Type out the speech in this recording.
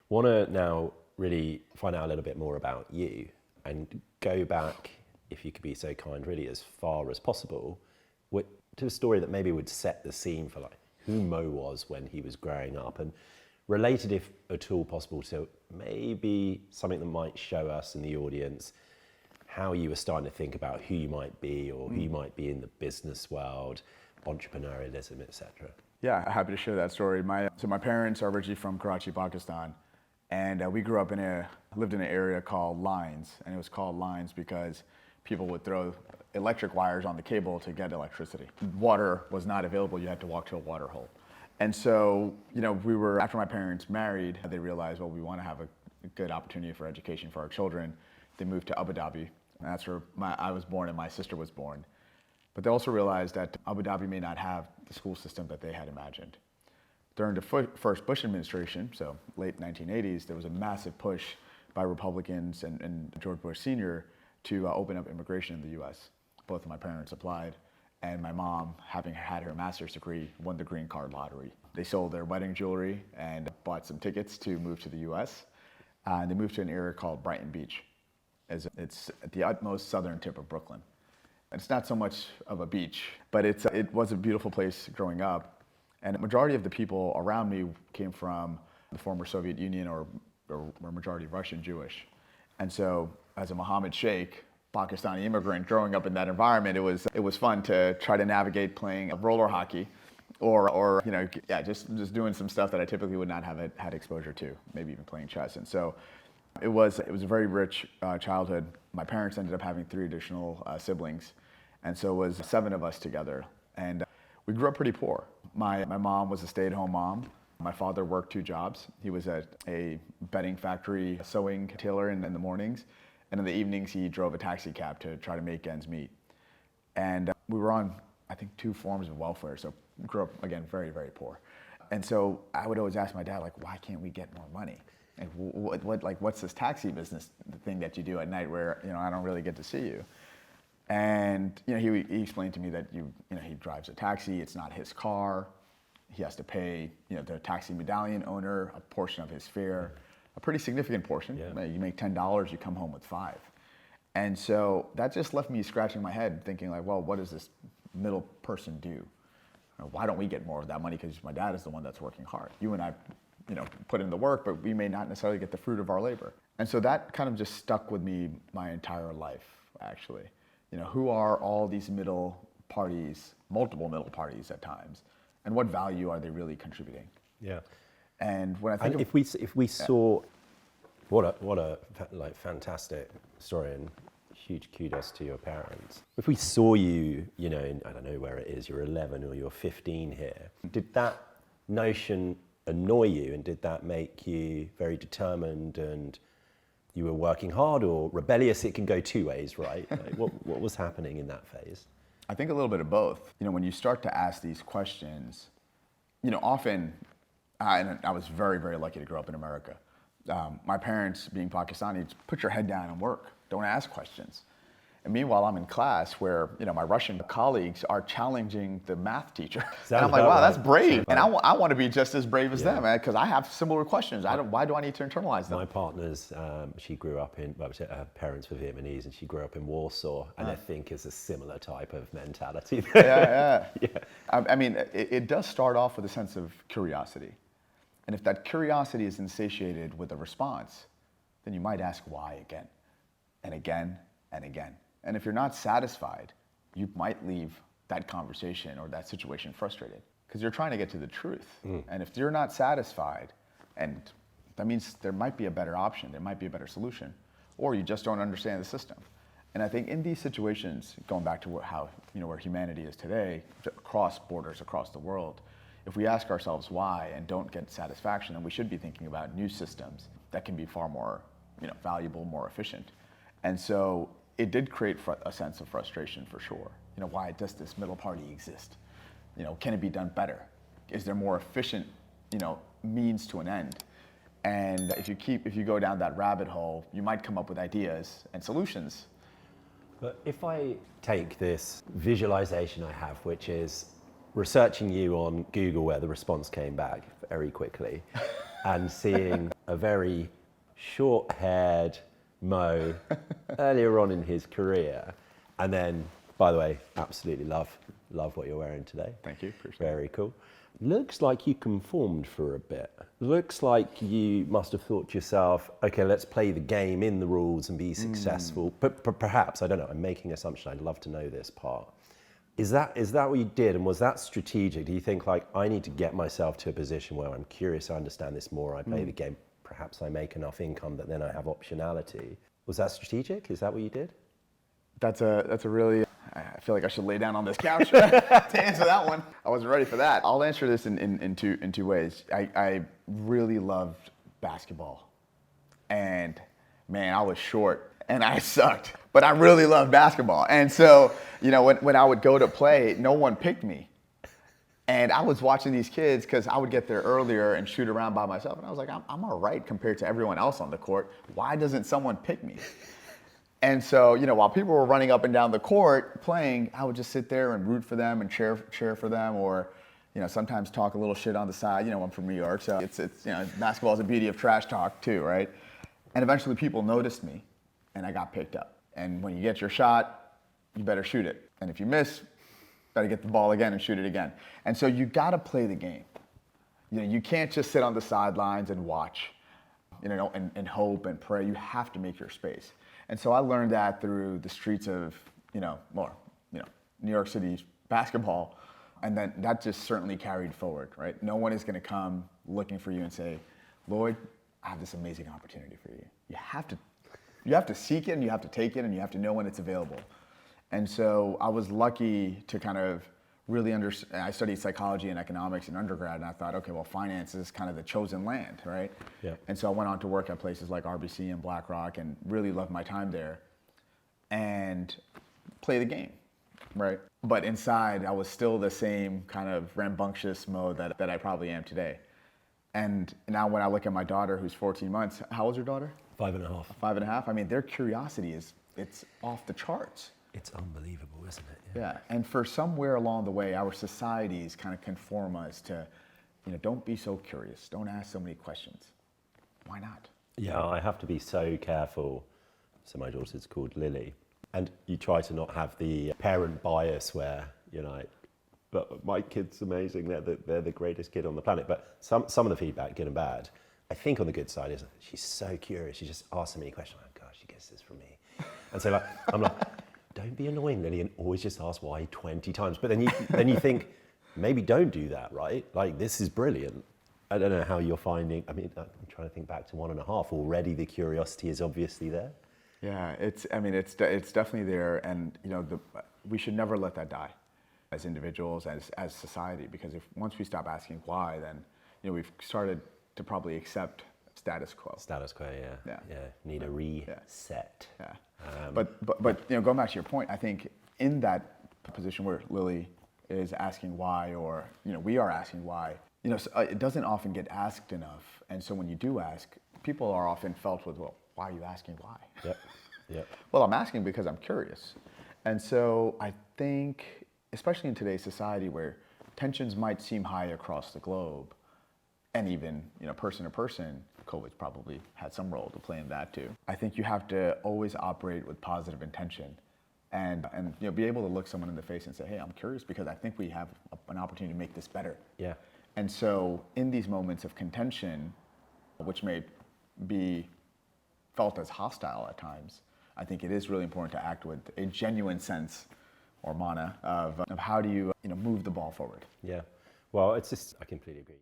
Want to now really find out a little bit more about you and go back, if you could be so kind, really as far as possible, to a story that maybe would set the scene for like who Mo was when he was growing up, and related, if at all possible, to maybe something that might show us in the audience how you were starting to think about who you might be, or who you might be in the business world, entrepreneurialism, etc. Yeah, happy to share that story. My parents are originally from Karachi, Pakistan, and we grew up lived in an area called Lines, and it was called Lines because people would throw electric wires on the cable to get electricity. Water was not available; you had to walk to a water hole. And so, after my parents married, they realized, well, we want to have a good opportunity for education for our children. They moved to Abu Dhabi, and that's where I was born and my sister was born. But they also realized that Abu Dhabi may not have the school system that they had imagined. During the first Bush administration, so late 1980s, there was a massive push by Republicans and George Bush Sr. to open up immigration in the U.S. Both of my parents applied, and my mom, having had her master's degree, won the green card lottery. They sold their wedding jewelry and bought some tickets to move to the U.S. And they moved to an area called Brighton Beach. It's at the utmost southern tip of Brooklyn. It's not so much of a beach, but it was a beautiful place growing up. And the majority of the people around me came from the former Soviet Union or majority Russian Jewish. And so as a Mohammed Sheikh, Pakistani immigrant growing up in that environment, it was fun to try to navigate playing roller hockey or just doing some stuff that I typically would not have had exposure to, maybe even playing chess. And so it was a very rich childhood. My parents ended up having 3 additional siblings, and so it was 7 of us together. And we grew up pretty poor. My mom was a stay-at-home mom. My father worked 2 jobs. He was at a bedding factory, sewing tailor in the mornings, and in the evenings he drove a taxi cab to try to make ends meet. And we were on, I think, 2 forms of welfare, so grew up, again, very, very poor. And so I would always ask my dad, like, why can't we get more money? Like, what's this taxi business thing that you do at night where, I don't really get to see you? And, he explained to me that, he drives a taxi, it's not his car. He has to pay, the taxi medallion owner a portion of his fare, a pretty significant portion. Yeah. You make $10, you come home with 5. And so that just left me scratching my head thinking like, well, what does this middle person do? Why don't we get more of that money? Because my dad is the one that's working hard. You and I, put in the work, but we may not necessarily get the fruit of our labor. And so that kind of just stuck with me my entire life, actually. Who are all these middle parties, multiple middle parties at times, and what value are they really contributing? Yeah. And when I think if we saw, what a fantastic story, and huge kudos to your parents. If we saw you, in, I don't know where it is, you're 11 or you're 15 here, did that notion annoy you, and did that make you very determined and you were working hard, or rebellious? It can go 2 ways, right? Like, what was happening in that phase? I think a little bit of both. When you start to ask these questions, often, and I was very, very lucky to grow up in America. My parents, being Pakistani, put your head down and work. Don't ask questions. And meanwhile, I'm in class where, my Russian colleagues are challenging the math teacher. And I'm like, wow, that's brave. And I want to be just as brave as them, because I have similar questions. Why do I need to internalize them? My partner's, she grew up her parents were Vietnamese, and she grew up in Warsaw, and I think it's a similar type of mentality. Yeah. I mean, it does start off with a sense of curiosity. And if that curiosity is insatiated with a response, then you might ask why again, and again, and again. And if you're not satisfied, you might leave that conversation or that situation frustrated because you're trying to get to the truth. And if you're not satisfied, and that means there might be a better option, there might be a better solution, or you just don't understand the system. And I think in these situations, going back to where humanity is today, across borders, across the world, if we ask ourselves why and don't get satisfaction, then we should be thinking about new systems that can be far more, valuable, more efficient. And so it did create a sense of frustration for sure. Why does this middle party exist? Can it be done better? Is there more efficient, means to an end? And if you go down that rabbit hole, you might come up with ideas and solutions. But if I take this visualization I have, which is researching you on Google, where the response came back very quickly, and seeing a very short-haired Mo earlier on in his career. And then, by the way, absolutely love what you're wearing today. Thank you. Appreciate it. Very cool. Looks like you conformed for a bit. Looks like you must have thought to yourself, okay, let's play the game in the rules and be successful. But perhaps, I don't know, I'm making an assumption. I'd love to know this part. Is that what you did? And was that strategic? Do you think like, I need to get myself to a position where I'm curious, I understand this more, I play the game, perhaps I make enough income that then I have optionality. Was that strategic? Is that what you did? That's a really, I feel like I should lay down on this couch to answer that one. I wasn't ready for that. I'll answer this in two ways. I really loved basketball. And man, I was short and I sucked, but I really loved basketball. And so, you know, when I would go to play, no one picked me. And I was watching these kids because I would get there earlier and shoot around by myself. And I was like, I'm all right compared to everyone else on the court. Why doesn't someone pick me? And so, you know, while people were running up and down the court playing, I would just sit there and root for them and cheer for them, or, you know, sometimes talk a little shit on the side. You know, I'm from New York, so it's you know, basketball is the beauty of trash talk too, right? And eventually people noticed me and I got picked up. And when you get your shot, you better shoot it. And if you miss, better get the ball again and shoot it again. And so you got to play the game. You know, you can't just sit on the sidelines and watch, you know, and hope and pray. You have to make your space. And so I learned that through the streets of, New York City's basketball. And then that just certainly carried forward, right? No one is going to come looking for you and say, Lloyd, I have this amazing opportunity for you. You have to seek it and you have to take it and you have to know when it's available. And so I was lucky to kind of really understand. I studied psychology and economics in undergrad, and I thought, okay, well, finance is kind of the chosen land, right? Yeah. And so I went on to work at places like RBC and BlackRock and really loved my time there and play the game, right? But inside, I was still the same kind of rambunctious mode that I probably am today. And now when I look at my daughter, who's 14 months, how old's your daughter? 5.5. 5.5. I mean, their curiosity it's off the charts. It's unbelievable, isn't it? Yeah, and for somewhere along the way, our societies kind of conform us to, you know, don't be so curious, don't ask so many questions. Why not? Yeah, I have to be so careful. So my daughter's called Lily, and you try to not have the parent bias where you're like, but my kid's amazing, they're the greatest kid on the planet. But some of the feedback, good and bad, I think on the good side is she's so curious, she just asks so many questions. Oh gosh, she gets this from me. And so I'm like, don't be annoying, Lily, and always just ask why 20 times. But then you think, maybe don't do that, right? Like, this is brilliant. I don't know how you're finding, I mean, I'm trying to think back to 1.5. Already the curiosity is obviously there. Yeah, it's definitely there. And, you know, we should never let that die as individuals, as society, because once we stop asking why, then, you know, we've started to probably accept status quo. Status quo, yeah. Need a reset. Yeah. But you know, going back to your point, I think in that position where Lily is asking why, or, you know, we are asking why, you know, it doesn't often get asked enough. And so when you do ask, people are often felt with, well, why are you asking why? Yep. Well, I'm asking because I'm curious. And so I think, especially in today's society where tensions might seem high across the globe, and even, you know, person to person, COVID's probably had some role to play in that too. I think you have to always operate with positive intention and you know, be able to look someone in the face and say, hey, I'm curious because I think we have an opportunity to make this better. Yeah. And so in these moments of contention, which may be felt as hostile at times, I think it is really important to act with a genuine sense or mana of how do you, you know, move the ball forward. Yeah. Well, it's just, I completely agree.